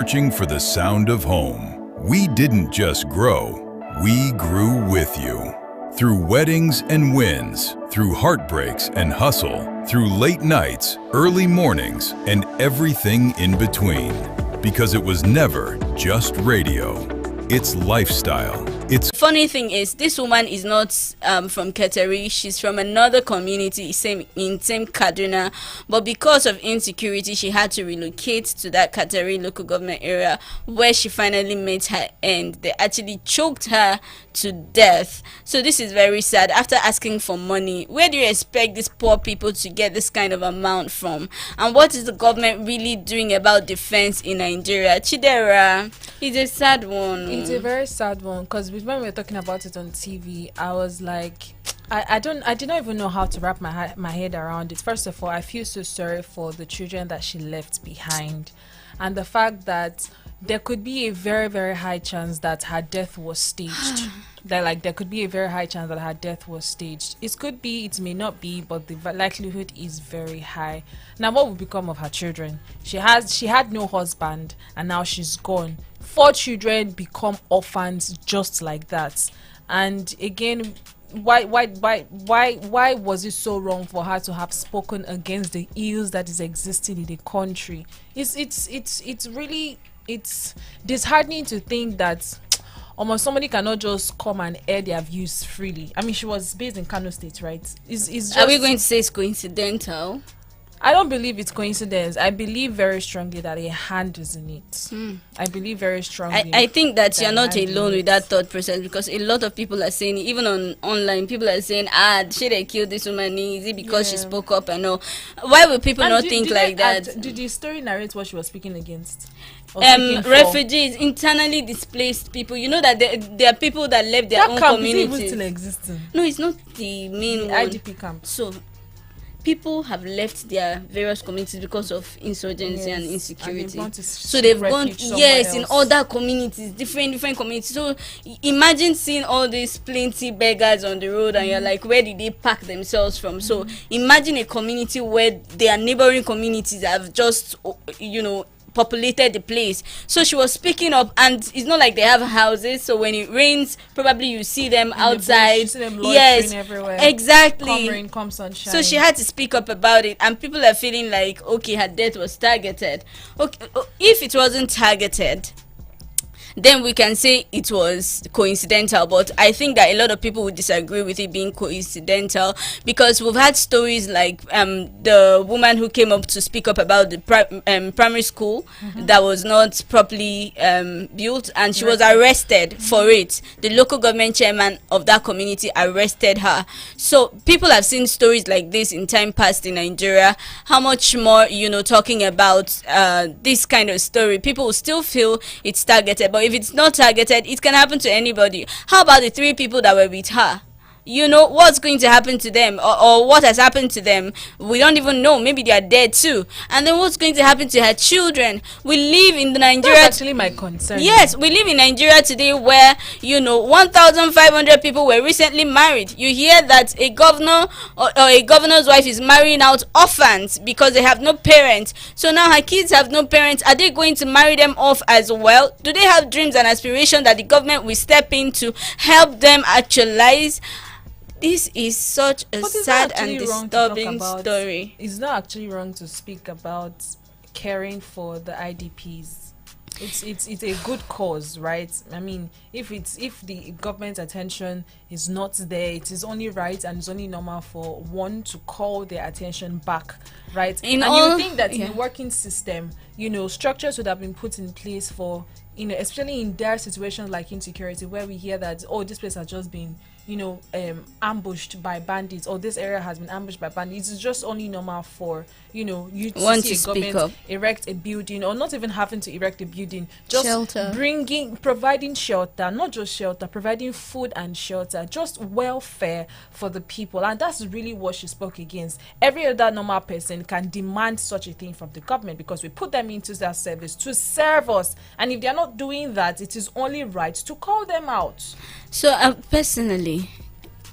Searching for the sound of home. We didn't just grow, we grew with you. Through weddings and wins, through heartbreaks and hustle, through late nights, early mornings, and everything in between. Because it was never just radio. It's lifestyle. It's Funny thing is, this woman is not from Kateri. She's from another community, same Kaduna. But because of insecurity, she had to relocate to that Kateri local government area, where she finally met her end. They actually choked her to death. So this is very sad. After asking for money, where do you expect these poor people to get this kind of amount from? And what is the government really doing about defense in Nigeria? Chidera, it's a sad one. It's a very sad one, because when we were talking about it on TV, I was like, I did not even know how to wrap my head around it. First of all, I feel so sorry for the children that she left behind, and the fact that there could be a very, very high chance that her death was staged. There could be a very high chance that her death was staged. It could be, it may not be, but the likelihood is very high. Now, what will become of her children? She had no husband, and now she's gone. 4 children become orphans just like that. And again, why was it so wrong for her to have spoken against the ills that is existing in the country? It's really disheartening to think that almost somebody cannot just come and air their views freely. I mean, she was based in Kano State, right? Are we going to say it's coincidental? I don't believe it's coincidence. I believe very strongly that a hand is in it. I believe very strongly. I think that you're not alone with that thought process, because a lot of people are saying, even online, people are saying, should they kill this woman? Is it because she spoke up and all? Why will people not think like that? Did the story narrate what she was speaking against? Refugees, internally displaced people. You know that there are people that left their own communities. That still existing. No, it's not the main one. IDP camp. So people have left their various communities because of insurgency and insecurity. And so they've gone else. In other communities, different communities. So imagine seeing all these plenty beggars on the road, and you're like, where did they pack themselves from? So imagine a community where their neighboring communities have just populated the place. So she was speaking up, and it's not like they have houses, so when it rains, probably you see them outside. You see them loitering everywhere. Exactly. Come rain, come sunshine. So she had to speak up about it, and people are feeling like, okay, her death was targeted. Okay, if it wasn't targeted, then we can say it was coincidental. But I think that a lot of people would disagree with it being coincidental, because we've had stories like the woman who came up to speak up about the primary school that was not properly built, and she was arrested for it. The local government chairman of that community arrested her. So people have seen stories like this in time past in Nigeria. How much more, talking about this kind of story, people will still feel it's targeted. But if it's not targeted, it can happen to anybody. How about the 3 people that were with her? What's going to happen to them, or what has happened to them? We don't even know. Maybe they are dead too. And then what's going to happen to her children? We live in the Nigeria. That's actually my concern. Yes, we live in Nigeria today where 1,500 people were recently married. You hear that a governor or a governor's wife is marrying out orphans because they have no parents. So now her kids have no parents. Are they going to marry them off as well? Do they have dreams and aspirations that the government will step in to help them actualize? This is such a sad and disturbing story. It's not actually wrong to speak about caring for the IDPs. It's a good cause, right? I mean, if the government's attention is not there, it is only right and it's only normal for one to call their attention back, right? You think that in the working system, structures would have been put in place for, especially in dire situations like insecurity, where we hear that, this place has just been ambushed by bandits, or this area has been ambushed by bandits. It's just only normal for you to see a government erect a building, or not even having to erect a building, just shelter. Providing shelter, not just shelter, providing food and shelter, just welfare for the people. And that's really what she spoke against. Every other normal person can demand such a thing from the government, because we put them into their service to serve us, and if they are not doing that, it is only right to call them out. So personally,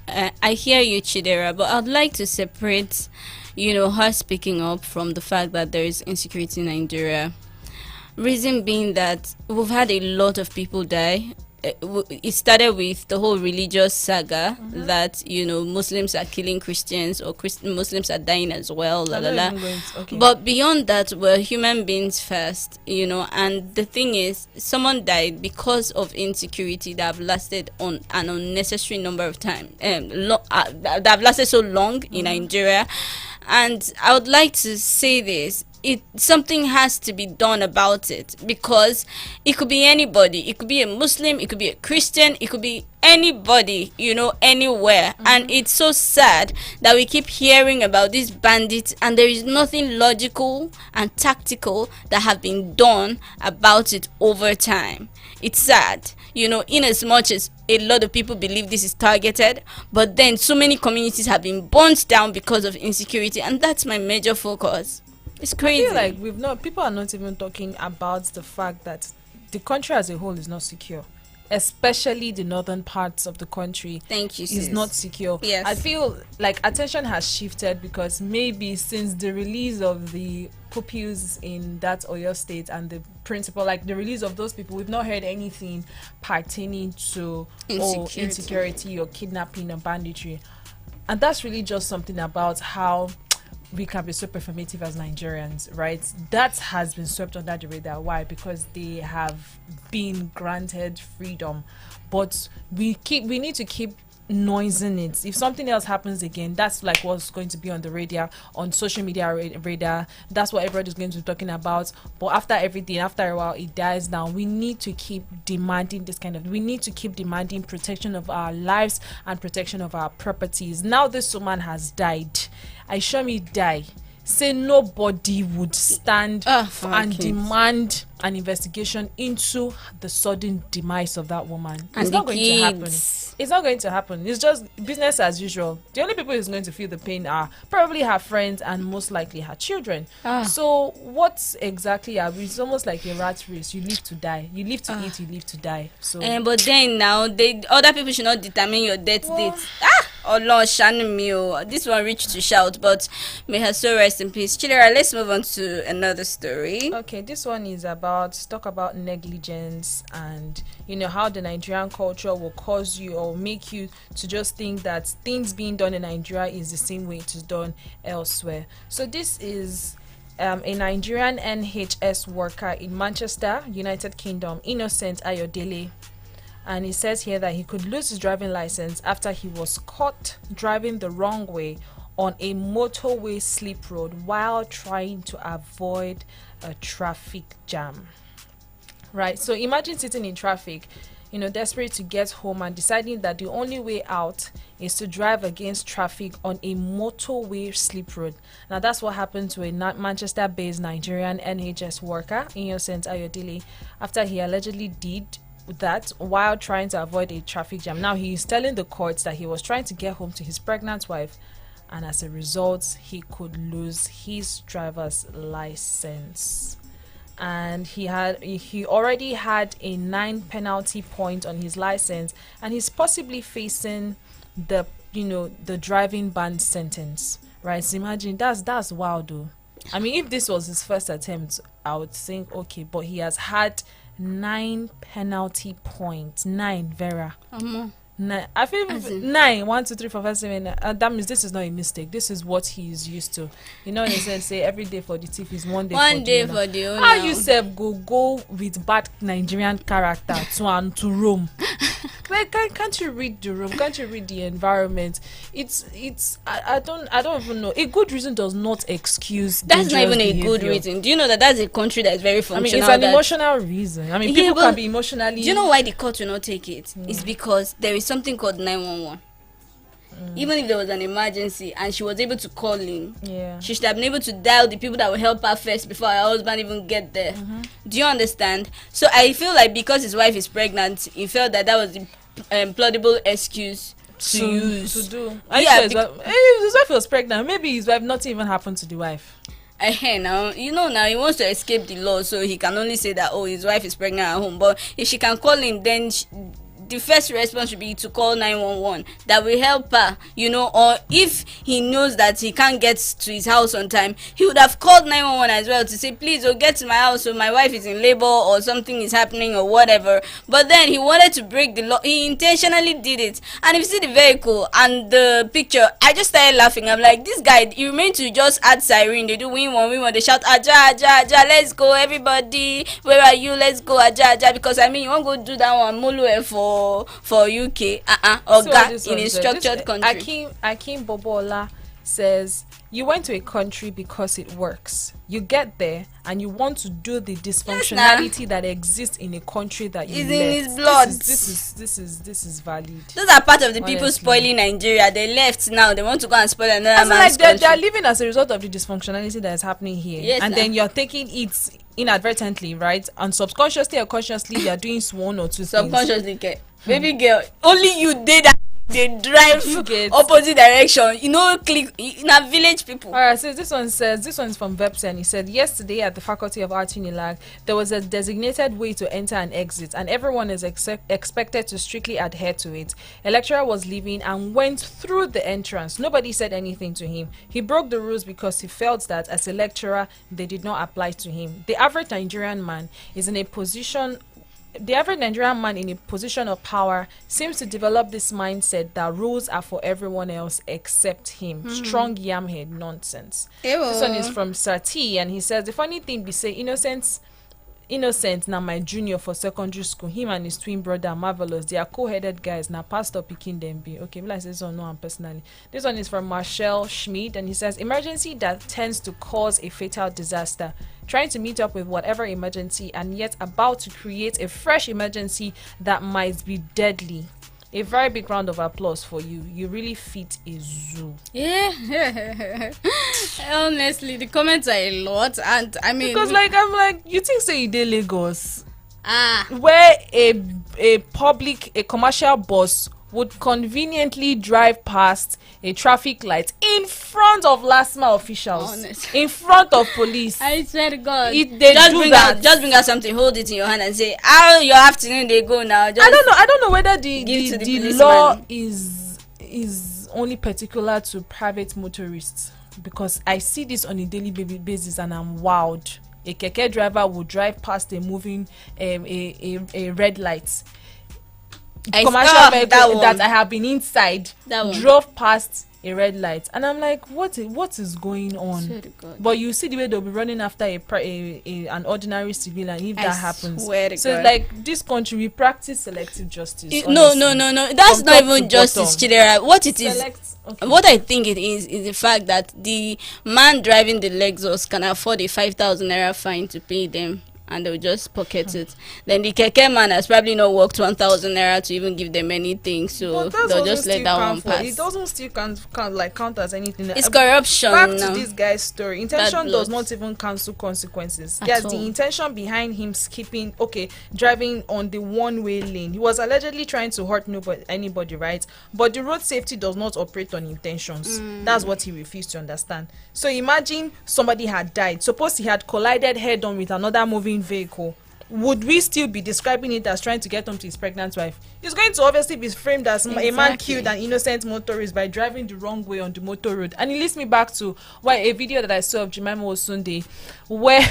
I hear you, Chidera, but I'd like to separate, her speaking up from the fact that there is insecurity in Nigeria. Reason being that we've had a lot of people die. It started with the whole religious saga that Muslims are killing Christians, or Muslims are dying as well, Okay. But beyond that, we're human beings first, and the thing is, someone died because of insecurity that have lasted on an unnecessary number of time, that have lasted so long in Nigeria. And I would like to say this: something has to be done about it, because it could be anybody. It could be a Muslim, it could be a Christian, it could be anybody, anywhere. And it's so sad that we keep hearing about these bandits and there is nothing logical and tactical that have been done about it over time. It's sad, in as much as a lot of people believe this is targeted, but then so many communities have been burnt down because of insecurity, and that's my major focus. It's crazy. I feel like people are not even talking about the fact that the country as a whole is not secure, especially the northern parts of the country. Thank you, is sis. not secure. Yes. I feel like attention has shifted because maybe since the release of the pupils in that Oyo state and the principal, like the release of those people, we've not heard anything pertaining to insecurity or kidnapping or banditry. And that's really just something about how we can be so performative as Nigerians, right? That has been swept under the radar. Why? Because they have been granted freedom, but we need to keep noising it. If something else happens again, that's like what's going to be on the radar, on social media radar. That's what everybody's going to be talking about. But after everything, after a while, it dies down. We need to keep demanding we need to keep demanding protection of our lives and protection of our properties. Now this woman has died. I show me die. Say nobody would stand and demand an investigation into the sudden demise of that woman. It's not going to happen. It's not going to happen. It's just business as usual. The only people who's going to feel the pain are probably her friends and most likely her children. So what exactly are we? It's almost like a rat race. You live to die. You live to eat. You live to die. So. But then now, other people should not determine your death date. Oh Lord, shun me. This one reached to shout, but may her soul rest in peace. Chidera, let's move on to another story. Okay, this one is talk about negligence and how the Nigerian culture will cause you or make you to just think that things being done in Nigeria is the same way it is done elsewhere. So this is a Nigerian NHS worker in Manchester, United Kingdom, Innocent Ayodele. And it says here that he could lose his driving license after he was caught driving the wrong way on a motorway slip road while trying to avoid a traffic jam. Right, so imagine sitting in traffic, desperate to get home and deciding that the only way out is to drive against traffic on a motorway slip road. Now that's what happened to a Manchester-based Nigerian NHS worker, Innocent Ayodele, after he allegedly did that while trying to avoid a traffic jam. Now he is telling the courts that he was trying to get home to his pregnant wife, and as a result he could lose his driver's license. And he already had a 9 penalty point on his license, and he's possibly facing the driving ban sentence. Right, so imagine that's wild though. I mean, if this was his first attempt, I would think okay, but he has had 9 penalty points. 9, Vera. 9. I feel 9. 1, 2, 3, 4, 5, 7. That means this is not a mistake. This is what he is used to. They say every day for the thief is one day for the owner. How you self go with bad Nigerian character to Rome? Like, can't you read the room? Can't you read the environment? I don't even know. A good reason does not excuse. That's not even a good reason. Do you know that that's a country that is very functional? I mean, it's an emotional reason. I mean, people can be emotionally. Do you know why the court will not take it? It's because there is something called 911. Even if there was an emergency and she was able to call in, she should have been able to dial the people that will help her first before her husband even get there. Do you understand? So I feel like because his wife is pregnant, he felt that was the plausible excuse to use. To do. His wife was pregnant. Maybe his wife, nothing even happened to the wife. Now he wants to escape the law, so he can only say that his wife is pregnant at home. But if she can call him, then the first response should be to call 911. That will help her, you know. Or if he knows that he can't get to his house on time, he would have called 911 as well to say, please, get to my house, so my wife is in labor or something is happening or whatever. But then he wanted to break the law. He intentionally did it. And if you see the vehicle and the picture, I just started laughing. I'm like, this guy, you meant to just add siren. They do win one, they shout aja aja aja, let's go everybody, where are you, let's go aja aja, because I mean you won't go do that one Molue for UK or in a structured country. Akim Bobola says, you went to a country because it works. You get there and you want to do the dysfunctionality that exists in a country that you is left. In his blood. This is valid. Those are part of the people spoiling Nigeria. They left now. They want to go and spoil another man's country. They're living as a result of the dysfunctionality that is happening here. Yes, and then you're taking it inadvertently, right? And subconsciously or consciously, you're doing one or two things. Subconsciously, baby girl, only you did that. They drive opposite direction, click in a village people. Alright, so this one is from Webster, and he said, yesterday at the Faculty of Art Unilag, there was a designated way to enter and exit, and everyone is expected to strictly adhere to it. A lecturer was leaving and went through the entrance. Nobody said anything to him. He broke the rules because he felt that as a lecturer, they did not apply to him. The average Nigerian man in a position of power seems to develop this mindset that rules are for everyone else except him. Strong yamhead nonsense. Ewo. This one is from Sati, and he says, the funny thing be say, Innocent now my junior for secondary school. Him and his twin brother Marvelous. They are co-headed guys. Now Pastor picking them be. Okay, like this one, no one personally. This one is from Marshall Schmid, and he says, emergency that tends to cause a fatal disaster. Trying to meet up with whatever emergency and yet about to create a fresh emergency that might be deadly. A very big round of applause for you. You really fit a zoo. Yeah. Honestly, the comments are a lot, and I mean, because I'm like, you think so you did Lagos? Where a commercial bus would conveniently drive past a traffic light in front of last mile officials, honestly. In front of police. I swear to God, just bring out something, hold it in your hand, and say, "How your afternoon they go now?" Just I don't know whether the law is only particular to private motorists, because I see this on a daily basis and I'm wowed. A keke driver will drive past a moving a red light. Commercial vehicle that I have been inside drove past a red light, and I'm like, what is going on? But you see the way they'll be running after an ordinary civilian if that happens. So it's like, this country, we practice selective justice. No, that's not even justice, Chidera. What it is, what I think it is the fact that the man driving the Lexus can afford a 5,000 naira fine to pay them, and they'll just pocket it. Then the keke man has probably not worked 1,000 naira to even give them anything, so they'll just let that one pass. It doesn't still count as anything. It's corruption. Back to this guy's story. Intention does not even cancel consequences. Yes, the intention behind him driving on the one-way lane. He was allegedly trying to hurt anybody, right? But the road safety does not operate on intentions. That's what he refused to understand. So imagine somebody had died. Suppose he had collided head-on with another moving vehicle. Would we still be describing it as trying to get home to his pregnant wife? He's going to obviously be framed as a man killed an innocent motorist by driving the wrong way on the motor road. And it leads me back to a video that I saw of Jemima Osunde, where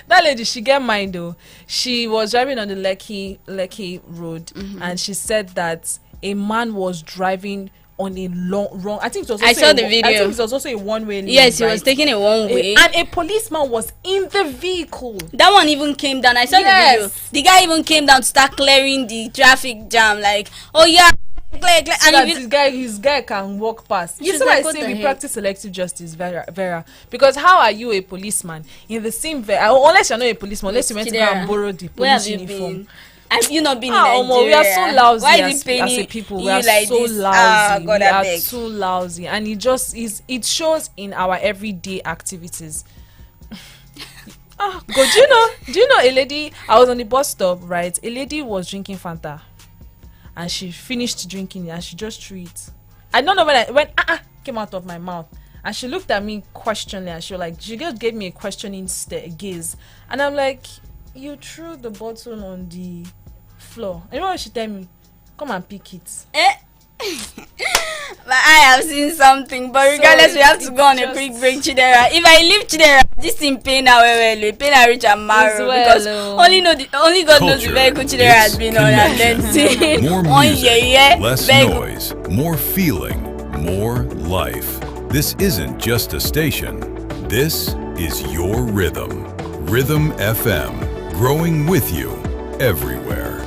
that lady, she get mine though. She was driving on the Lekki road, and she said that a man was driving on a wrong. I think it was. I saw the video. I think it was also a one-way lane. Yes, he was taking a one-way, and a policeman was in the vehicle. That one even came down. I saw the video. The guy even came down to start clearing the traffic jam. Like, oh yeah, clear. So and his guy can walk past. You see why I say we practice selective justice, Vera? Because how are you a policeman in the same unless you're not a policeman, unless you went to go and borrow the police uniform. Have you not been in Nigeria? We are so lousy. Why is it as a people? We are like so lousy. We are so lousy, and it shows in our everyday activities. Do you know a lady? I was on the bus stop, right? A lady was drinking Fanta, and she finished drinking it, and she just threw it. I don't know when came out of my mouth, and she looked at me questioningly, and she just gave me a questioning gaze, and I'm like, you threw the bottle on the floor. You know what she tell me? Come and pick it. But I have seen something. But regardless, we have to go on a quick break, Chidera. If I leave Chidera, this thing pain her pain her rich and marrow because only God knows the vehicle Chidera has been on, and then more music, less noise, more feeling, more life. This isn't just a station. This is your rhythm. Rhythm FM, growing with you everywhere.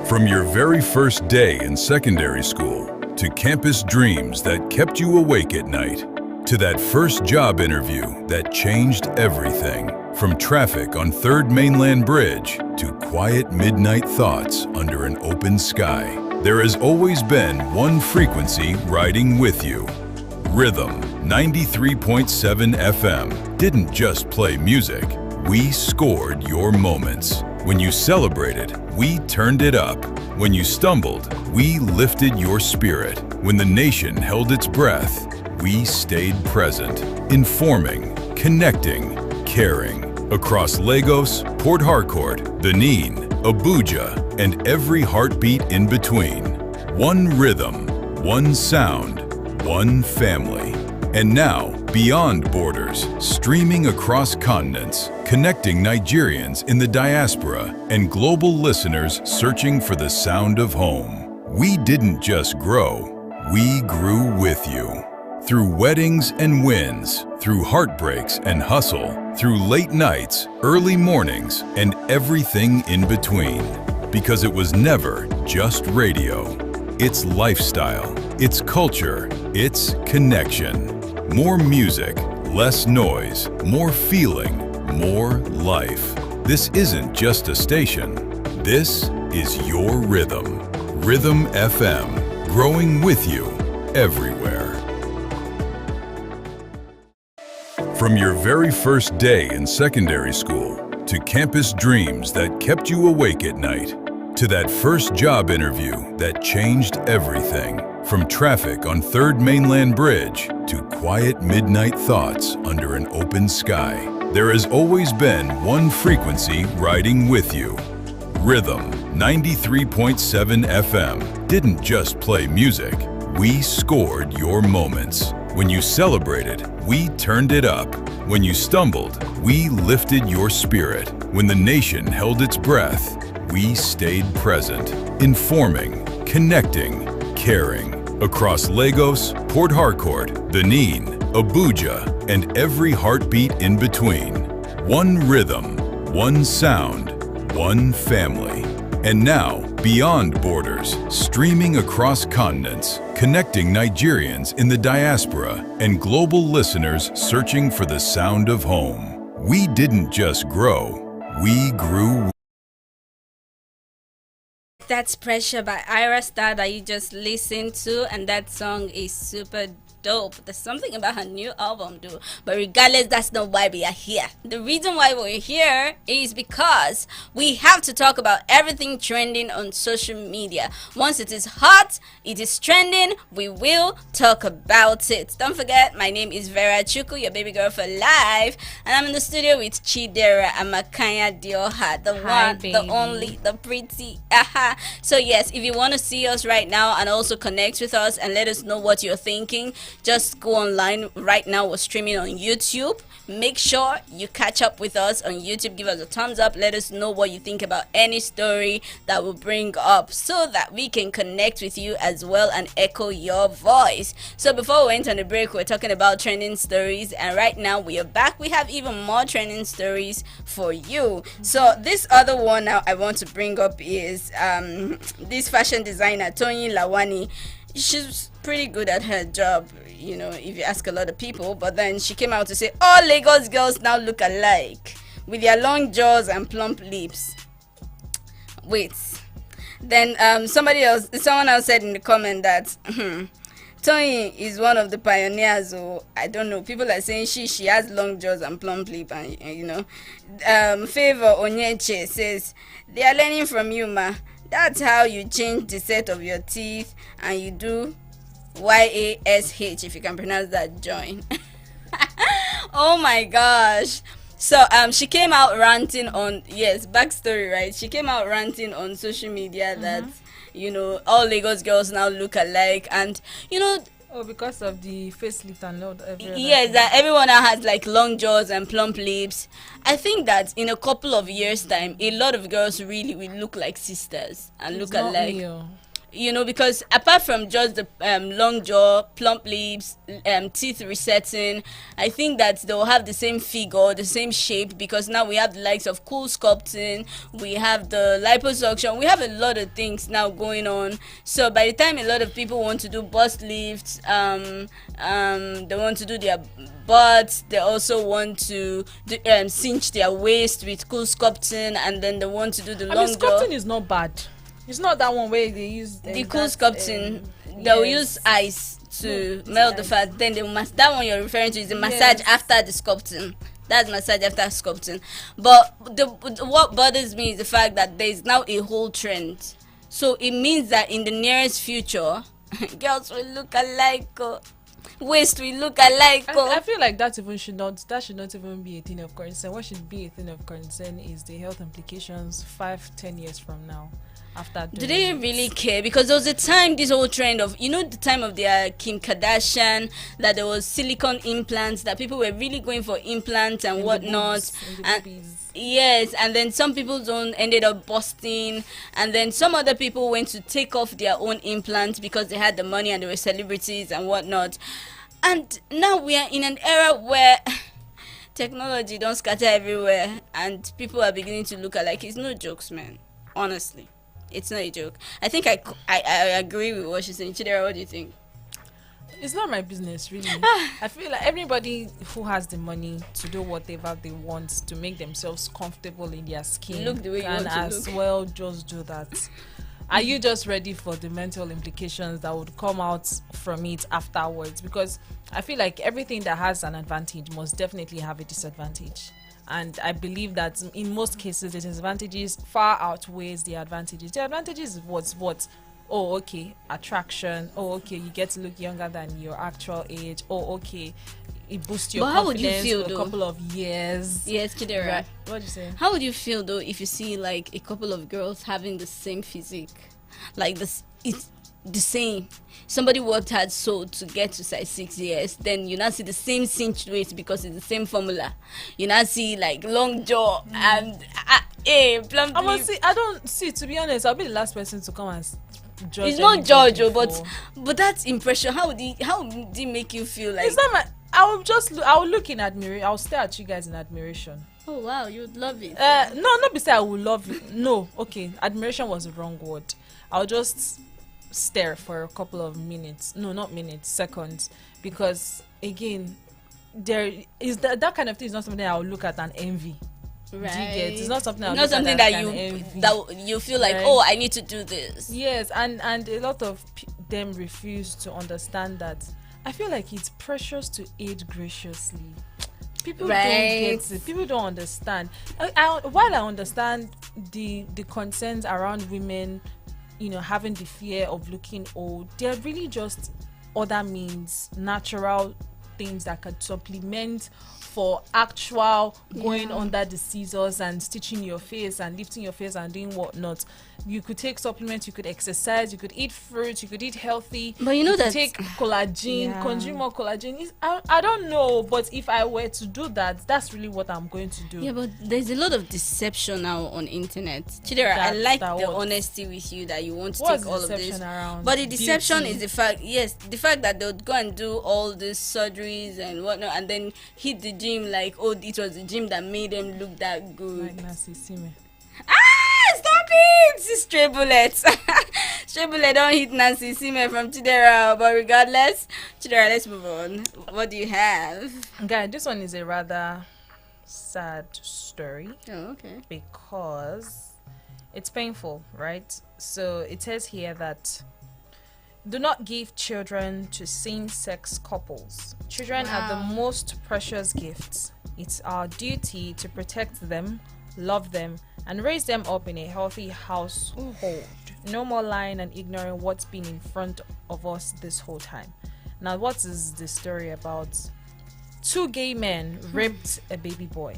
From your very first day in secondary school, to campus dreams that kept you awake at night, to that first job interview that changed everything, from traffic on 3rd Mainland Bridge to quiet midnight thoughts under an open sky, there has always been one frequency riding with you. Rhythm 93.7 FM didn't just play music, we scored your moments. When you celebrated, we turned it up. When you stumbled, we lifted your spirit. When the nation held its breath, we stayed present, informing, connecting, caring. Across Lagos, Port Harcourt, Benin, Abuja, and every heartbeat in between. One rhythm, one sound, one family. And now, beyond borders, streaming across continents, connecting Nigerians in the diaspora and global listeners searching for the sound of home. We didn't just grow, we grew with you. Through weddings and wins, through heartbreaks and hustle, through late nights, early mornings, and everything in between. Because it was never just radio. It's lifestyle, it's culture, it's connection. More music, less noise, more feeling, more life. This isn't just a station. This is your rhythm. Rhythm FM, growing with you everywhere. From your very first day in secondary school, to campus dreams that kept you awake at night, to that first job interview that changed everything. From traffic on 3rd Mainland Bridge to quiet midnight thoughts under an open sky, there has always been one frequency riding with you. Rhythm 93.7 FM didn't just play music, we scored your moments. When you celebrated, we turned it up. When you stumbled, we lifted your spirit. When the nation held its breath, we stayed present, informing, connecting, caring. Across Lagos, Port Harcourt, Benin, Abuja, and every heartbeat in between. One rhythm, one sound, one family. And now, beyond borders, streaming across continents, connecting Nigerians in the diaspora and global listeners searching for the sound of home. We didn't just grow, we grew. That's Pressure by Ira Star that you just listened to, and that song is super dope. There's something about her new album, dude. But regardless, that's not why we are here. The reason why we're here is because we have to talk about everything trending on social media. Once it is hot, it is trending, we will talk about it. Don't forget, my name is Vera Chuku, your baby girl for life, and I'm in the studio with Chidera Amakanya Dioha, the one, baby. the only, the pretty. Aha. So yes, if you want to see us right now and also connect with us and let us know what you're thinking, just go online right now. We're streaming on YouTube. Make sure you catch up with us on YouTube. Give us a thumbs up. Let us know what you think about any story that we'll bring up so that we can connect with you as well and echo your voice. So before we went on the break, we're talking about trending stories, and right now we are back. We have even more trending stories for you. So this other one now I want to bring up is this fashion designer Tony Lawani. She's pretty good at her job, you know, if you ask a lot of people. But then she came out to say all Lagos girls now look alike with their long jaws and plump lips. Wait, then someone else said in the comment that Tony is one of the pioneers, or I don't know. People are saying she has long jaws and plump lip, and you know. Favor Onyeche says they are learning from you, ma. That's how you change the set of your teeth, and you do YASH, if you can pronounce that, join. Oh my gosh. So she came out ranting on, yes, backstory, right? She came out ranting on social media that, all Lagos girls now look alike, and Oh, because of the facelift and all every other yes, thing. that everyone now has like long jaws and plump lips. I think that in a couple of years' time, a lot of girls really will look like sisters and It's look not alike. me, oh. Because apart from just the long jaw, plump lips, teeth resetting, I think that they'll have the same figure, the same shape, because now we have the likes of cool sculpting, we have the liposuction, we have a lot of things now going on. So by the time a lot of people want to do bust lifts, they want to do their butts, they also want to do, cinch their waist with cool sculpting, and then they want to do the I long mean, jaw. sculpting is not bad. It's not that one where they use The cool sculpting, they'll use ice to melt the fat. Then that one you're referring to is the massage after the sculpting. That's massage after sculpting. But what bothers me is the fact that there is now a whole trend. So it means that in the nearest future, girls will look alike. Waist will look alike. I feel like that should not even be a thing of concern. What should be a thing of concern is the health implications 5-10 years from now. After do they really care? Because there was a time, this whole trend of, the time of their Kim Kardashian, that there was silicone implants, that people were really going for implants and whatnot. Yes, and then some people's own ended up busting, and then some other people went to take off their own implants because they had the money and they were celebrities and whatnot. And now we are in an era where technology don't scatter everywhere, and people are beginning to look alike. It's no jokes, man. Honestly. It's not a joke. I think I agree with what she's saying. Chidera, what do you think? It's not my business, really. I feel like everybody who has the money to do whatever they want to make themselves comfortable in their skin Look the way you can want to as look. well just do that. Are you just ready for the mental implications that would come out from it afterwards? Because I feel like everything that has an advantage must definitely have a disadvantage. And I believe that in most cases the disadvantages far outweighs the advantages. The advantages was what? Oh, okay, attraction. Oh, okay, you get to look younger than your actual age. Oh, okay, it boosts your But how would you confidence feel, for a though? couple of years. Yes, Chidera. Right. What do you say? How would you feel though if you see like a couple of girls having the same physique, like this? It's the same. Somebody worked hard so to get to size 6 years, then you now see the same cinched waist because it's the same formula. You now see like long jaw and plump lip. I don't see. To be honest, I'll be the last person to come and judge. It's not judge, anybody but that impression. How did it make you feel? Like it's not my. I will look in admiration. I'll stare at you guys in admiration. oh wow, you would love it. No, not beside I will love you. No, okay. Admiration was the wrong word. I'll just stare for a couple of minutes. No, not minutes, seconds. Because again, there is that kind of thing is not something I'll look at and envy. Right. Do you get? It's not something I'll Not look something at that and you envy. that you feel like, Right. oh, I need to do this. Yes, and a lot of them refuse to understand that. I feel like it's precious to age graciously. People don't Right. get it. People don't understand. While I understand the concerns around women, having the fear of looking old, they're really just other means, natural things that can supplement for actual going under the scissors and stitching your face and lifting your face and doing whatnot. You could take supplements, you could exercise, you could eat fruits, you could eat healthy. But you know could that- take collagen, Yeah. consume more collagen. I don't know, but if I were to do that, that's really what I'm going to do. Yeah, but there's a lot of deception now on internet. Chidera, I like that the what? honesty with you that you want to What's take all of this. deception around But the deception beauty? is the fact that they'll go and do all these surgeries and whatnot, and then hit the gym like, oh, it was the gym that made them look that good. Like Nancy Sime. Stop it! Stray bullets. Stray bullet don't hit Nancy Sime from Chidera. But regardless, Chidera, let's move on. What do you have? Guy, this one is a rather sad story Oh, okay. because it's painful, right? So it says here that do not give children to same-sex couples. Children are the most precious gifts. It's our duty to protect them, love them, and raise them up in a healthy household. No more lying and ignoring what's been in front of us this whole time. Now, what is the story about? 2 gay men raped a baby boy.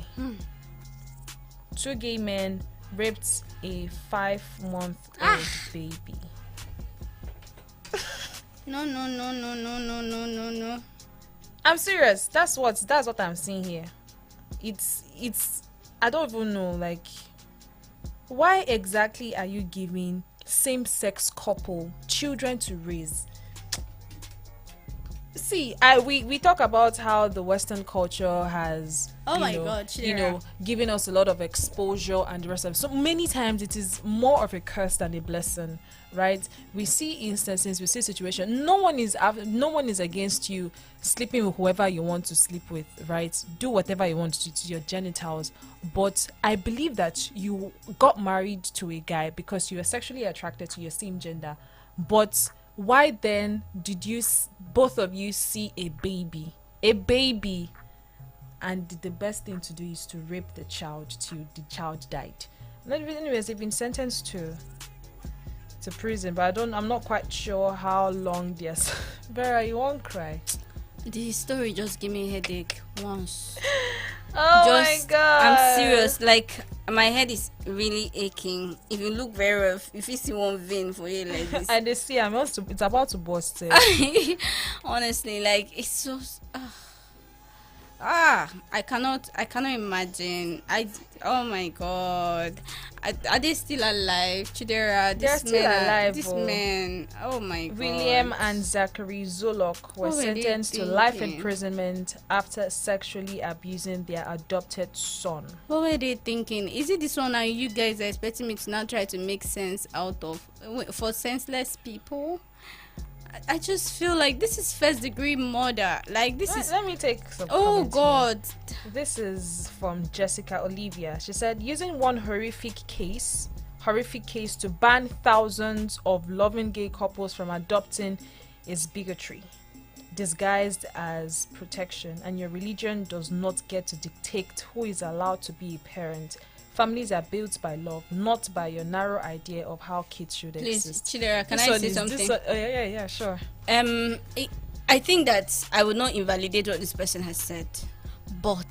2 gay men raped a 5-month-old baby. No. I'm serious. That's what I'm seeing here. It's I don't even know, like, why exactly are you giving same-sex couple children to raise? See, we talk about how the Western culture has, given us a lot of exposure and the rest of it. So many times it is more of a curse than a blessing, right? We see instances, we see situations. No one is against you sleeping with whoever you want to sleep with, right? Do whatever you want to do to your genitals. But I believe that you got married to a guy because you were sexually attracted to your same gender. But why then did both of you see a baby, and the best thing to do is to rape the child till the child died? Anyways, they've been sentenced to prison, but I'm not quite sure how long they're. Vera, you won't cry. The story just gave me a headache once. My god, I'm serious. Like, my head is really aching. If you look very rough, if you see one vein for you like this, and they see it's about to burst. Honestly, like, it's so. I cannot imagine. Oh my god. Are they still alive? Chidera, they're still alive. This man. Oh my god. William and Zachary Zolok were sentenced to life imprisonment after sexually abusing their adopted son. What were they thinking? Is it this one, and you guys are expecting me to now try to make sense out of for senseless people? I just feel like this is first-degree murder. Like, this is. Let me take some. Oh God! This is from Jessica Olivia. She said, using one horrific case to ban thousands of loving gay couples from adopting is bigotry, disguised as protection, and your religion does not get to dictate who is allowed to be a parent. Families are built by love, not by your narrow idea of how kids should exist. Please, Chidera, can I say something? Yeah, sure. I think that I would not invalidate what this person has said, but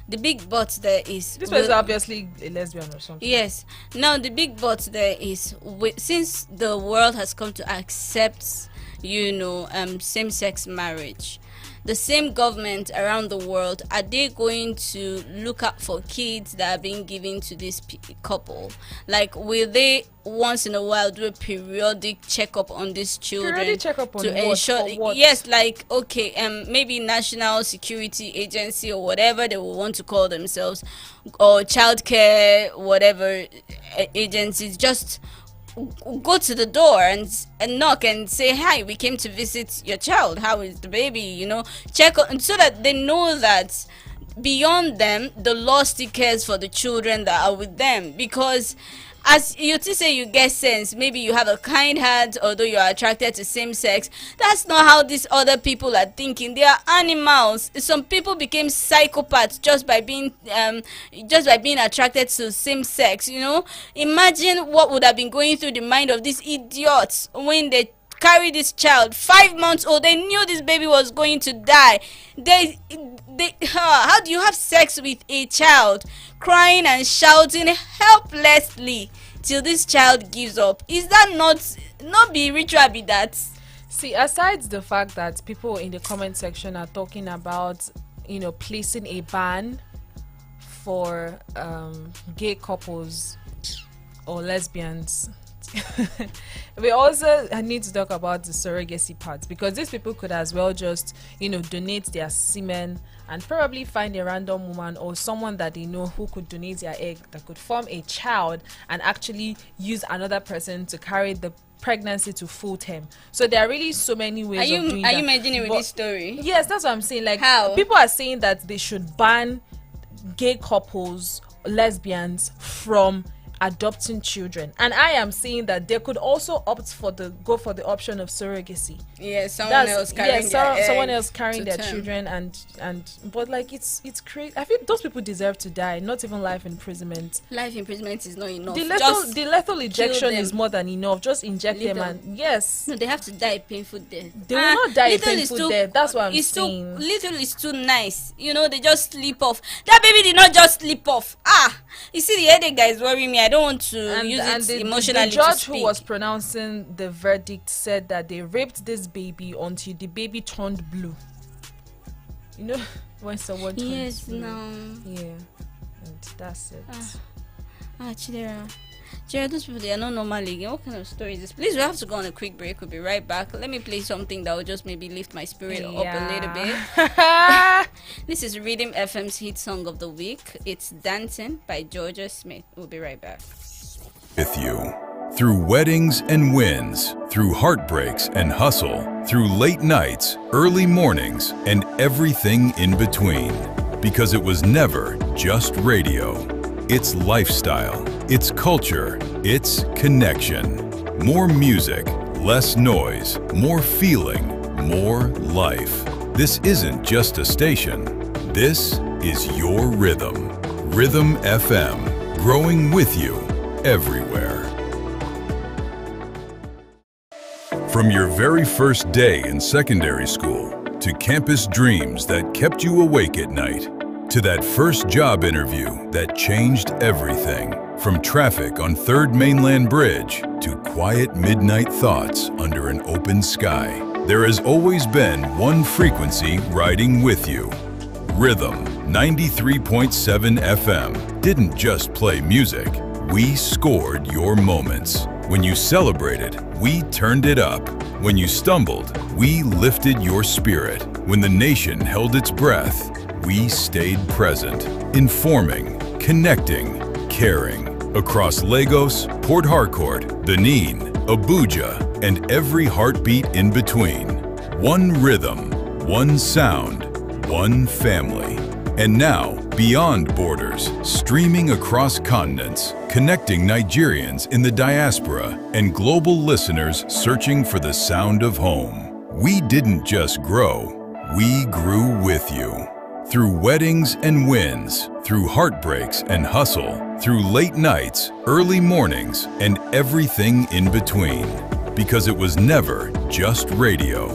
the big but there is... This person is obviously a lesbian or something. Yes. Now, the big but there is, since the world has come to accept, same-sex marriage, the same government around the world, are they going to look out for kids that are being given to this couple? Like, will they once in a while do a periodic checkup on these children? Periodic checkup on to ensure what? Yes, like, okay, maybe National Security Agency or whatever they will want to call themselves, or childcare, whatever agencies, just go to the door and knock and say, hi, we came to visit your child, how is the baby, check on, so that they know that beyond them the law still cares for the children that are with them. Because as you say, you get sense, maybe you have a kind heart, although you are attracted to same sex. That's not how these other people are thinking. They are animals. Some people became psychopaths just by being attracted to same sex. Imagine what would have been going through the mind of these idiots when they carry this child, 5 months old. They knew this baby was going to die. How do you have sex with a child, crying and shouting helplessly till this child gives up? Is that not be ritual? Be that? See, aside the fact that people in the comment section are talking about placing a ban for gay couples or lesbians, we also need to talk about the surrogacy part, because these people could as well just donate their semen and probably find a random woman or someone that they know who could donate their egg that could form a child and actually use another person to carry the pregnancy to full term. So there are really so many ways of doing that. Are you imagining with this story? Yes, that's what I'm saying. Like, how people are saying that they should ban gay couples, lesbians, from adopting children, and I am saying that they could also go for the option of surrogacy. Yeah, someone else carrying their children, and but like it's crazy. I feel those people deserve to die, not even life imprisonment. Life imprisonment is not enough. The lethal injection is more than enough. Just inject them, and yes. No, they have to die a painful death. They will not die a painful death. That's what I'm saying. Little is too nice. You know, they just slip off. That baby did not just slip off. You see, the headache guy is worrying me. I don't want to use it emotionally. The judge who was pronouncing the verdict said that they raped this baby until the baby turned blue. You know, when someone turns blue. Yeah, and that's it. Chidera, those people, they are not normal again. What kind of story is this? Please, we have to go on a quick break. We'll be right back. Let me play something that will just maybe lift my spirit up a little bit. This is Rhythm FM's hit song of the week. It's Dancing by Georgia Smith. We'll be right back. With you. Through weddings and wins, through heartbreaks and hustle, through late nights, early mornings, and everything in between. Because it was never just radio. It's lifestyle, it's culture, it's connection. More music, less noise, more feeling, more life. This isn't just a station. This is your rhythm. Rhythm FM, growing with you everywhere. From your very first day in secondary school to campus dreams that kept you awake at night, to that first job interview that changed everything. From traffic on 3rd Mainland Bridge to quiet midnight thoughts under an open sky, there has always been one frequency riding with you. Rhythm 93.7 FM didn't just play music, we scored your moments. When you celebrated, we turned it up. When you stumbled, we lifted your spirit. When the nation held its breath, we stayed present, informing, connecting, caring. Across Lagos, Port Harcourt, Benin, Abuja, and every heartbeat in between. One rhythm, one sound, one family. And now, beyond borders, streaming across continents, connecting Nigerians in the diaspora and global listeners searching for the sound of home. We didn't just grow, we grew with you. Through weddings and wins, through heartbreaks and hustle, through late nights, early mornings, and everything in between. Because it was never just radio.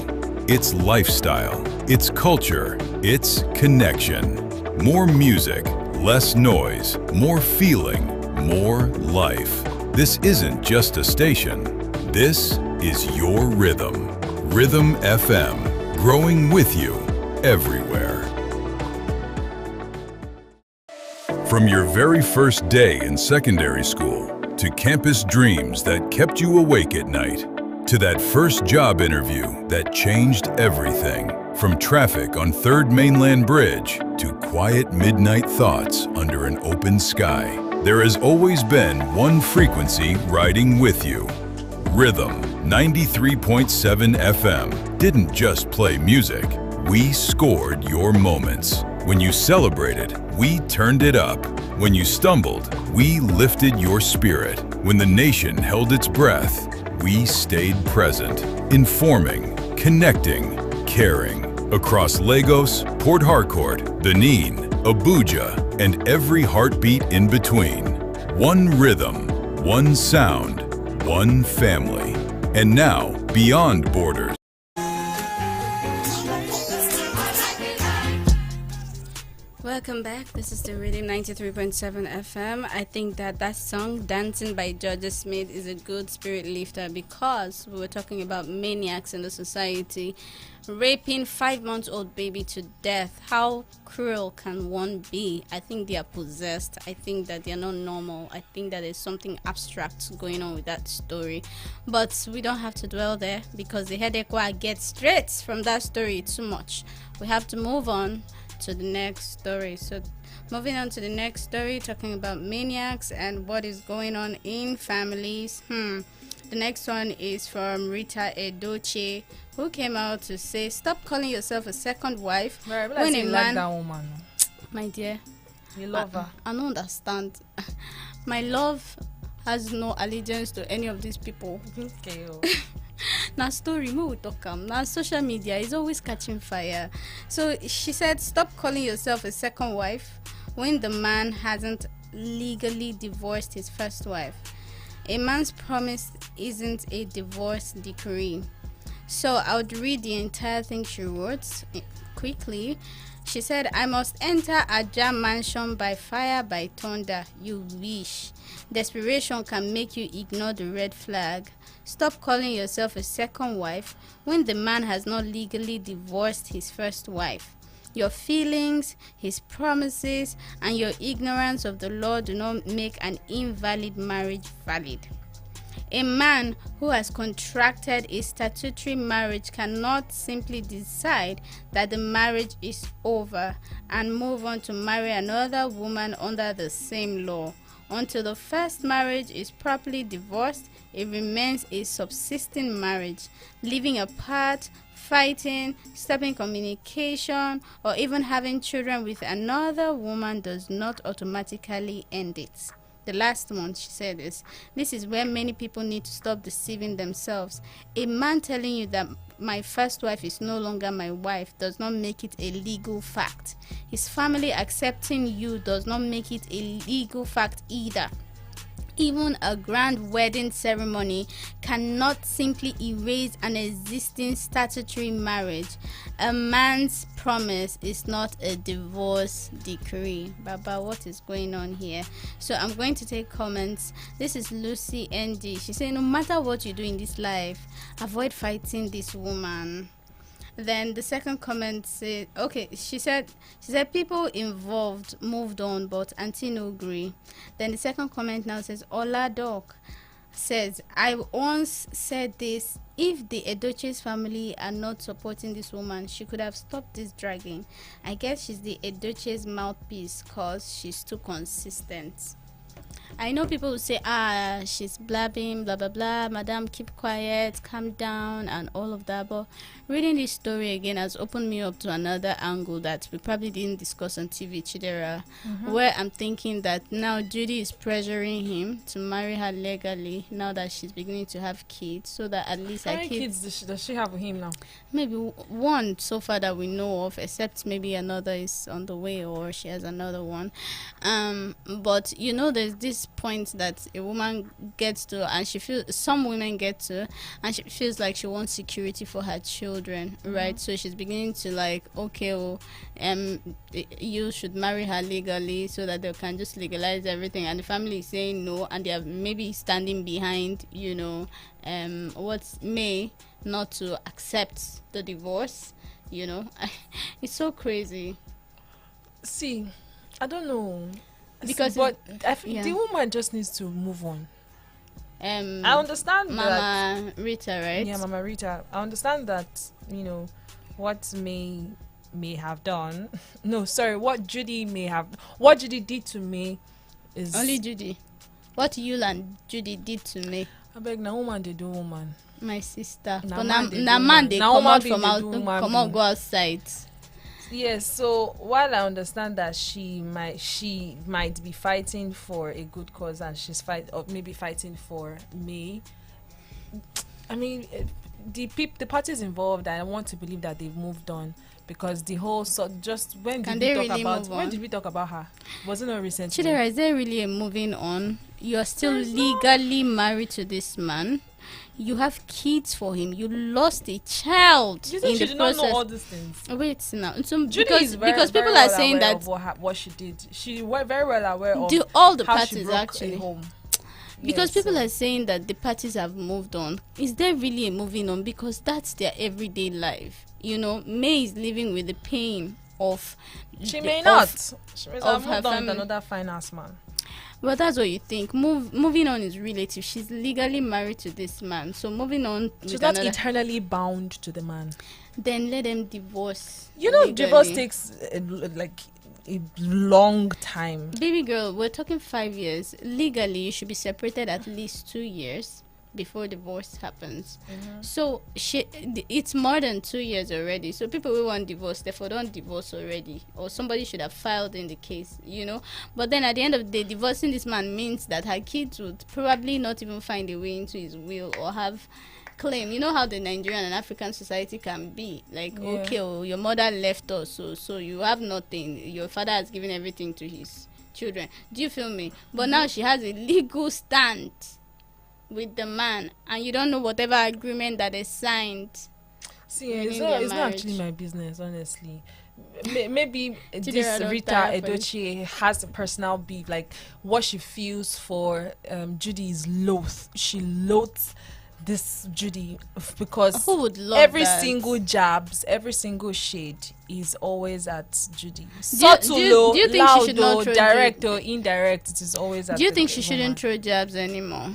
It's lifestyle, it's culture, it's connection. More music, less noise, more feeling, more life. This isn't just a station. This is your rhythm. Rhythm FM, growing with you everywhere. From your very first day in secondary school to campus dreams that kept you awake at night, to that first job interview that changed everything. From traffic on 3rd Mainland Bridge to quiet midnight thoughts under an open sky, there has always been one frequency riding with you. Rhythm 93.7 FM didn't just play music, we scored your moments. When you celebrated, we turned it up. When you stumbled, we lifted your spirit. When the nation held its breath, we stayed present, informing, connecting, caring. Across Lagos, Port Harcourt, Benin, Abuja, and every heartbeat in between. One rhythm, one sound, one family. And now, beyond borders. Welcome back. This is the Rhythm 93.7 FM. I think that song, Dancing by Georgia Smith, is a good spirit lifter because we were talking about maniacs in the society raping 5-month-old baby to death. How cruel can one be? I think they are possessed. I think that they are not normal. I think that there's something abstract going on with that story. But we don't have to dwell there because the headache gets straight from that story too much. We have to move on to the next story. So moving on to the next story, talking about maniacs and what is going on in families. The next one is from Rita Edochie, who came out to say, stop calling yourself a second wife. Right, but when a man, like that woman. My dear, you love her. I don't understand. My love, has no allegiance to any of these people. Okay. Now story me we talk now social media is always catching fire. So she said, stop calling yourself a second wife when the man hasn't legally divorced his first wife. A man's promise isn't a divorce decree. So I would read the entire thing she wrote quickly. She said, I must enter Aja mansion by fire, by thunder. You wish. Desperation can make you ignore the red flag. Stop calling yourself a second wife when the man has not legally divorced his first wife. Your feelings, his promises, and your ignorance of the law do not make an invalid marriage valid. A man who has contracted a statutory marriage cannot simply decide that the marriage is over and move on to marry another woman under the same law. Until the first marriage is properly divorced, it remains a subsisting marriage. Living apart, fighting, stopping communication, or even having children with another woman does not automatically end it. The last one she said is, this is where many people need to stop deceiving themselves. A man telling you that my first wife is no longer my wife does not make it a legal fact. His family accepting you does not make it a legal fact either. Even a grand wedding ceremony cannot simply erase an existing statutory marriage. A man's promise is not a divorce decree. Baba, what is going on here? So I'm going to take comments. This is Lucy ND. She said, no matter what you do in this life, avoid fighting this woman. Then the second comment said, okay, she said people involved moved on, but Auntie no agree. Then the second comment now says, Oladok says, I once said this, if the Edochie's family are not supporting this woman, she could have stopped this dragging. I guess she's the Edochie's mouthpiece cause she's too consistent. I know people will say, she's blabbing, blah, blah, blah, madam, keep quiet, calm down, and all of that. But reading this story again has opened me up to another angle that we probably didn't discuss on TV, Chidera, where I'm thinking that now Judy is pressuring him to marry her legally now that she's beginning to have kids, so that at least how many kids does she have with him now? Maybe one so far that we know of, except maybe another is on the way or she has another one. But you know, there's this point that a woman gets to, and some women get to, and she feels like she wants security for her children, right? So she's beginning to like, okay, well, you should marry her legally so that they can just legalize everything, and the family is saying no, and they are maybe standing behind, you know, what's may not to accept the divorce, you know. It's so crazy. See, I don't know. Because but the woman just needs to move on. I understand Mama Rita, right? Yeah, Mama Rita. I understand that, you know, what may have done. No, sorry, what Judy did to me is only Judy. What you and Judy did to me. I beg, na woman they do woman. My sister. Na man they come out from go outside. Yes, so while I understand that she might be fighting for a good cause and she's fighting for me, I mean, the parties involved, I want to believe that they've moved on, because the whole just when did we talk about her? Was it not recently? Chidera, is there really a moving on? You're still legally married to this man. You have kids for him. You lost a child in the process. You did not know all these things. Wait now. So because people are saying that what she did. She was very well aware of all the how parties she broke actually. A home. Because people are saying that the parties have moved on. Is there really a moving on? Because that's their everyday life. You know, May is living with the pain of. She may not. She may have her moved on family. with another finance man. Well, that's what you think. Moving on is relative. She's legally married to this man, so moving on. She's not eternally bound to the man. Then let them divorce. You know, legally. Divorce takes a long time. Baby girl, we're talking 5 years. Legally, you should be separated at least 2 years. before divorce happens. So it's more than 2 years already. So people who want divorce, therefore don't divorce already, or somebody should have filed in the case, you know. But then at the end of the day, divorcing this man means that her kids would probably not even find a way into his will or have claim. You know how the Nigerian and African society can be like, okay, oh, your mother left us, so you have nothing. Your father has given everything to his children. Do you feel me? But now she has a legal stand with the man, and you don't know whatever agreement that is signed. See, it's not actually my business, honestly. Maybe this Rita Edochie has a personal beef, like what she feels for Judy is loath. She loathes this Judy because Who would love every that? single jabs, every single shade is always at Judy. Do you think she should not loud, throw direct or indirect, it is always at Do you the think she woman. shouldn't throw jabs anymore?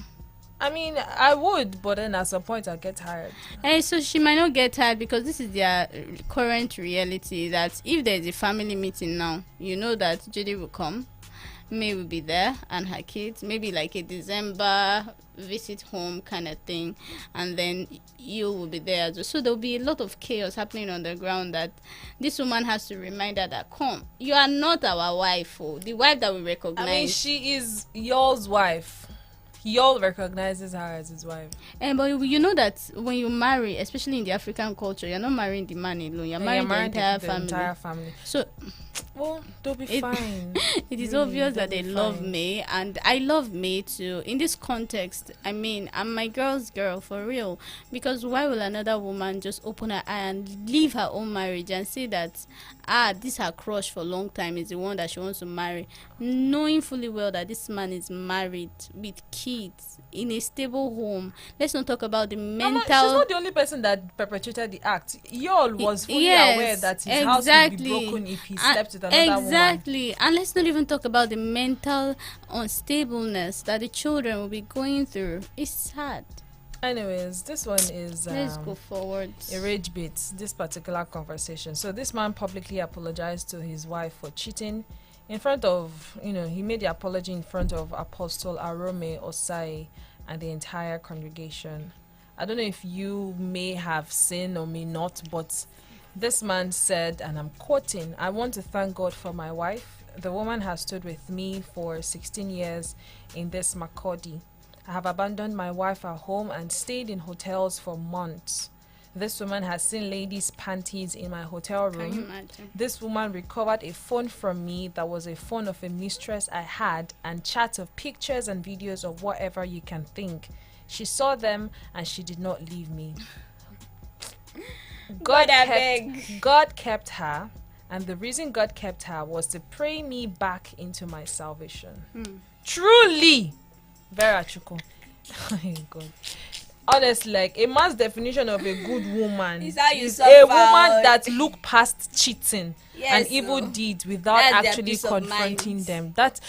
I mean, I would, but then at some point I get tired. And so she might not get tired because this is their current reality, that if there's a family meeting now, you know that Judy will come, May will be there, and her kids, maybe like a December visit home kind of thing, and then you will be there as well. So there'll be a lot of chaos happening on the ground, that this woman has to remind her that, come, you are not our wife, oh, the wife that we recognize. I mean, she is y'all's wife. Y'all recognizes her as his wife. But you know that when you marry, especially in the African culture, you're not marrying the man alone, you're marrying the entire family. So well, they'll be fine. it is Really, obvious that they'll they be love fine. May, and I love May too. In this context, I mean, I'm my girl's girl for real. Because why will another woman just open her eye and leave her own marriage and say that, this her crush for a long time is the one that she wants to marry, knowing fully well that this man is married with kids in a stable home? Let's not talk about the mental. She's not the only person that perpetrated the act. Y'all was fully aware that his house would be broken if he slept with another woman. And let's not even talk about the mental unstableness that the children will be going through. It's sad. Anyways, this one is Let's go forward. a rage bit, this particular conversation. So this man publicly apologized to his wife for cheating in front of, he made the apology in front of Apostle Arome Osai and the entire congregation. I don't know if you may have seen or may not, but this man said, and I'm quoting, "I want to thank God for my wife. The woman has stood with me for 16 years in this Makodi. I have abandoned my wife at home and stayed in hotels for months. This woman has seen ladies' panties in my hotel Can you room. imagine? This woman recovered a phone from me that was a phone of a mistress I had, and chats of pictures and videos of whatever you can think. She saw them and she did not leave me. God, I beg. God kept her, and the reason God kept her was to pray me back into my salvation." Truly, Vera Chuku. Oh God. Honestly, like, a man's definition of a good woman Is how you is suffer. a woman that look past cheating Yes, and evil so deeds without that's their actually peace of confronting mind. them. That's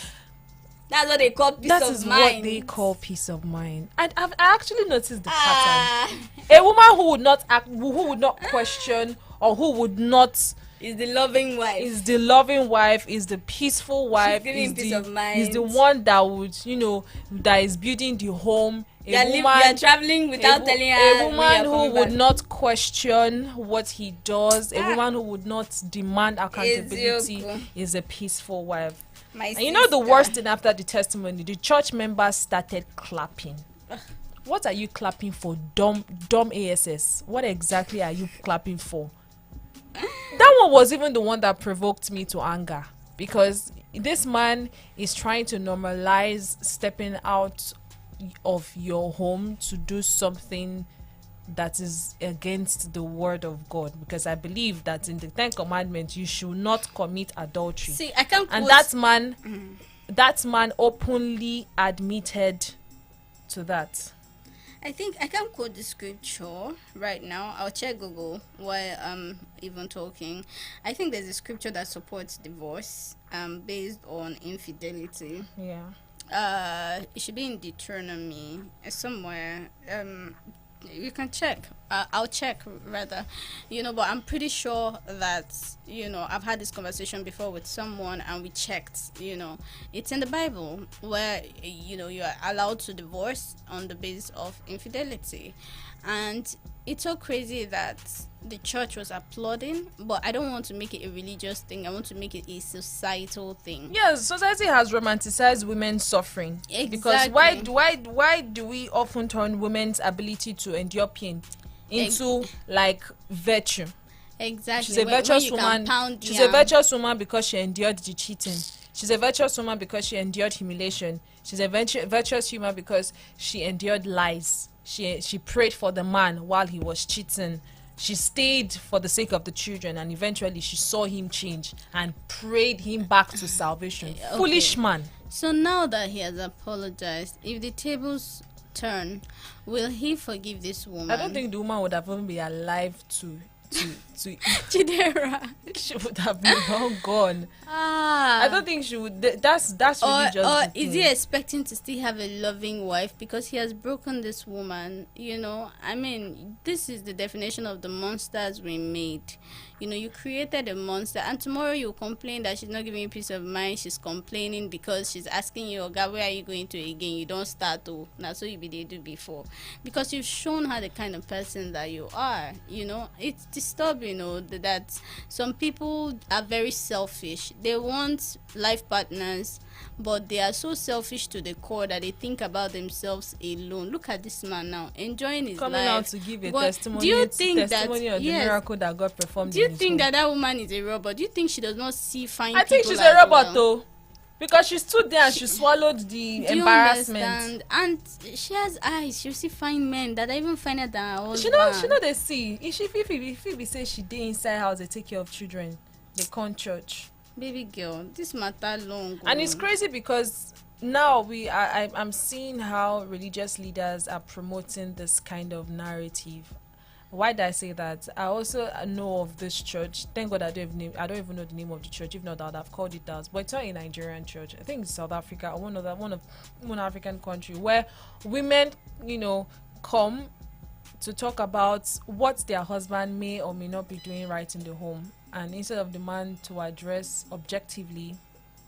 what they call peace That of is mind. what they call peace of mind. And I actually noticed the pattern. Ah, A woman who would not act, who would not question, or who would not is the loving wife. is the loving wife, is the peaceful wife, giving is peace the of mind. is the one that would, that is building the home. You're traveling without telling her. A when woman you're who coming would back. not question what he does, a woman who would not demand accountability, Eziokwu. is a peaceful wife. My And you know the sister. worst thing after the testimony, the church members started clapping. What are you clapping for, dumb ASS? What exactly are you clapping for? That one was even the one that provoked me to anger, because this man is trying to normalize stepping out of your home to do something that is against the word of God, because I believe that in the 10 commandments you should not commit adultery. See, I can't. And quote- that man openly admitted to that. I think I can quote the scripture right now. I'll check Google while I'm even talking. I think there's a scripture that supports divorce based on infidelity. Yeah. It should be in Deuteronomy somewhere. You can check. I'll check rather, but I'm pretty sure that, I've had this conversation before with someone and we checked, it's in the Bible where, you're allowed to divorce on the basis of infidelity. And it's so crazy that the church was applauding, but I don't want to make it a religious thing. I want to make it a societal thing. Yes, society has romanticized women's suffering. Exactly. Because why do we often turn women's ability to endure pain into like virtue? Exactly. She's a virtuous woman. She's a virtuous woman because she endured the cheating. She's a virtuous woman because she endured humiliation. She's a virtuous woman because she endured lies. She prayed for the man while he was cheating. She stayed for the sake of the children, and eventually she saw him change and prayed him back to salvation. Okay. Foolish man. So now that he has apologized, if the tables turn, will he forgive this woman? I don't think the woman would have even been alive to Chidera. She would have been long gone. I don't think she would. That's really just. Or is he expecting to still have a loving wife because he has broken this woman? I mean, this is the definition of the monsters we made. You created a monster, and tomorrow you complain that she's not giving you peace of mind. She's complaining because she's asking you, "Oh God, where are you going to again?" You don't start to. Now, so you be there do before, because you've shown her the kind of person that you are. It's disturbing, that some people are very selfish. They want life partners, but they are so selfish to the core that they think about themselves alone. Look at this man now, enjoying his coming life. Out to give a testimony. Do you think testimony of the miracle that God performed? Do you think that woman is a robot? Do you think she does not see fine people? I think she's a robot though, because she stood there and she swallowed the embarrassment. Understand? And she has eyes. She see fine men that are even finer than her husband. She know they see. If Phoebe says she dey inside house, they take care of children. They come church. Baby girl, this matter long. And it's crazy because now I'm seeing how religious leaders are promoting this kind of narrative. Why did I say that? I also know of this church. Thank God I don't even know the name of the church. If not, I would have called it that. But it's not a Nigerian church. I think it's South Africa or one African country where women, come to talk about what their husband may or may not be doing right in the home. And instead of the man to address objectively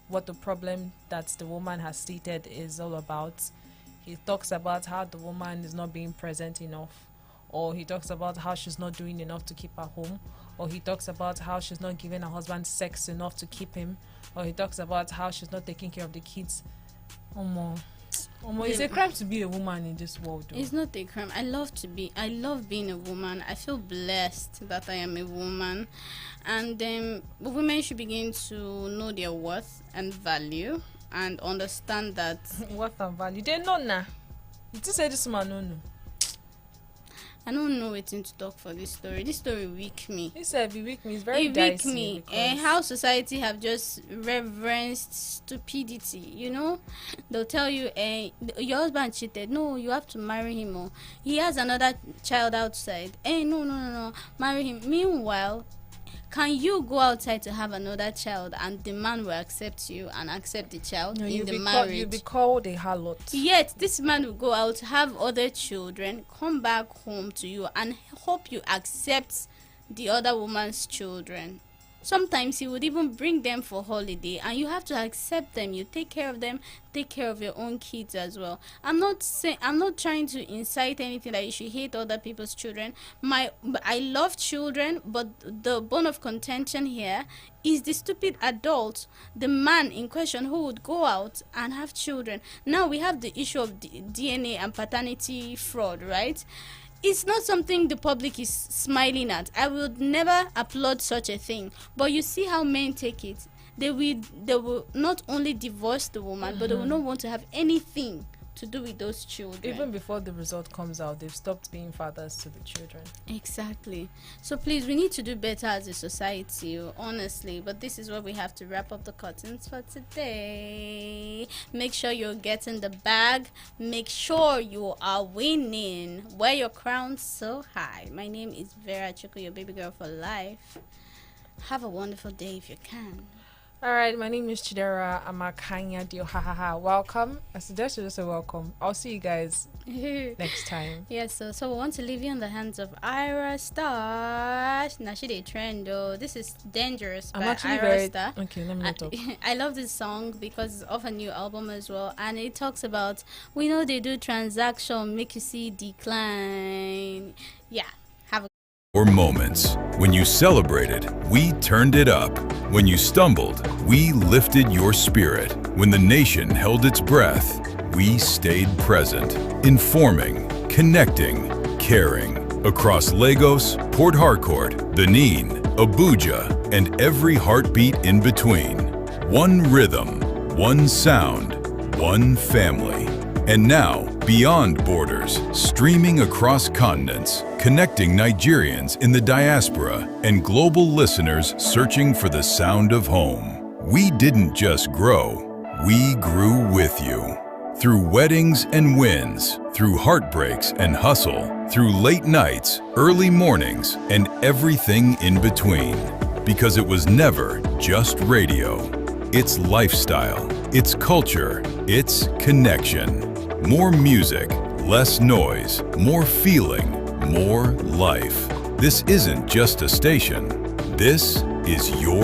what the problem that the woman has stated is all about, he talks about how the woman is not being present enough, or he talks about how she's not doing enough to keep her home, or he talks about how she's not giving her husband sex enough to keep him, or he talks about how she's not taking care of the kids. It's a crime to be a woman in this world though. It's not a crime. I love being a woman. I feel blessed that I am a woman, and women should begin to know their worth and value and understand that worth and value. They know now. You just say this man no. I don't know waiting to talk for this story. This story weak me. It's very dicey. Weak me. How society have just reverenced stupidity. They'll tell you, your husband cheated. No, you have to marry him. Or he has another child outside. No, marry him. Meanwhile, can you go outside to have another child and the man will accept you and accept the child in the marriage? You'll be called a harlot. Yet this man will go out, have other children, come back home to you and hope you accept the other woman's children. Sometimes he would even bring them for holiday and you have to accept them. You take care of them, take care of your own kids as well. I'm not trying to incite anything that you should hate other people's children. I love children, but the bone of contention here is the stupid adult, the man in question who would go out and have children. Now we have the issue of DNA and paternity fraud, right? It's not something the public is smiling at. I would never applaud such a thing. But you see how men take it. They will not only divorce the woman, but they will not want to have anything to do with those children. Even before the result comes out, they've stopped being fathers to the children. Exactly. So please, we need to do better as a society, honestly. But this is where we have to wrap up the curtains for today. Make sure you're getting the bag. Make sure you are winning. Wear your crown so high. My name is Vera Chuku, your baby girl for life. Have a wonderful day if you can. All right, my name is Chidera Amakanya Dio. Ha ha ha. Welcome. I suggest you just say welcome. I'll see you guys next time. Yes, so we want to leave you in the hands of Ira Star. Now she did trend though. This is Dangerous I'm by actually Ira very Star. okay. Let me not talk. I love this song because of a new album as well, and it talks about we know they do transaction make you see decline. Yeah, have a Or moments. When you celebrated, we turned it up. When you stumbled, we lifted your spirit. When the nation held its breath, we stayed present, informing, connecting, caring. Across Lagos, Port Harcourt, Benin, Abuja, and every heartbeat in between. One rhythm, one sound, one family. And now, beyond borders, streaming across continents, connecting Nigerians in the diaspora and global listeners searching for the sound of home. We didn't just grow, we grew with you. Through weddings and wins, through heartbreaks and hustle, through late nights, early mornings, and everything in between. Because it was never just radio. It's lifestyle, it's culture, it's connection. More music, less noise, more feeling, more life. This isn't just a station. This is your